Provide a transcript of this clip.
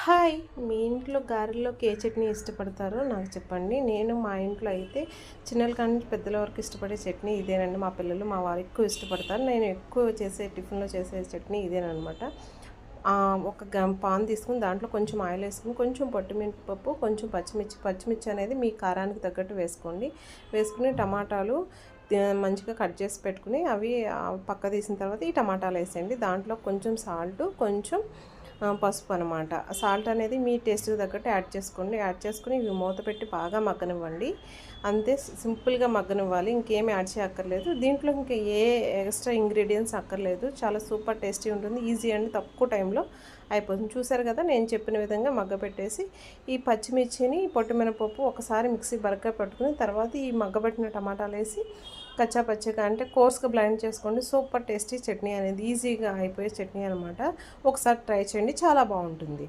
Hi! మీ ఇంట్లో గారెల్లోకి ఏ చట్నీ ఇష్టపడతారో నాకు చెప్పండి. నేను మా ఇంట్లో అయితే చిన్నల కాడి నుంచి పెద్దల వరకు ఇష్టపడే చట్నీ ఇదేనండి. మా పిల్లలు, మా వారు ఎక్కువ ఇష్టపడతారు. నేను ఎక్కువ చేసే టిఫిన్‌లో చేసే చట్నీ ఇదేననమాట. ఒక పాన్ తీసుకొని దాంట్లో కొంచెం ఆయిల్ వేసుకొని, కొంచెం పొట్టిమిరపప్పు, కొంచెం పచ్చిమిర్చి. పచ్చిమిర్చి అనేది మీ కారానికి తగ్గట్టు వేసుకోండి. వేసుకుని టమాటాలు మంచిగా కట్ చేసి పెట్టుకుని అవి పక్క తీసిన తర్వాత ఈ టమాటాలు వేసేయండి. దాంట్లో కొంచెం సాల్టు, కొంచెం పసుపు అనమాట. సాల్ట్ అనేది మీ టేస్ట్‌కి తగ్గట్టు యాడ్ చేసుకోండి. యాడ్ చేసుకొని ఇవి మూత పెట్టి బాగా మగ్గనివ్వండి. అంతే, సింపుల్‌గా మగ్గనివ్వాలి. ఇంకేమి యాడ్ చేయక్కర్లేదు. దీంట్లో ఇంకా ఏ ఎక్స్ట్రా ఇంగ్రీడియంట్స్ అక్కర్లేదు. చాలా సూపర్ టేస్టీ ఉంటుంది. ఈజీ అండి, తక్కువ టైంలో అయిపోతుంది. చూసారు కదా, నేను చెప్పిన విధంగా మగ్గపెట్టేసి ఈ పచ్చిమిర్చిని, పొట్టిమిరపప్పు ఒకసారి మిక్సీ బరగ్గా పట్టుకుని తర్వాత ఈ మగ్గబెట్టిన టమాటాలు వేసి కచ్చా పచ్చిగా అంటే కోర్స్గా బ్లెండ్ చేసుకోండి. సూపర్ టేస్టీ చట్నీ అనేది ఈజీగా అయిపోయే చట్నీ అనమాట. ఒకసారి ట్రై చేయండి, చాలా బాగుంటుంది.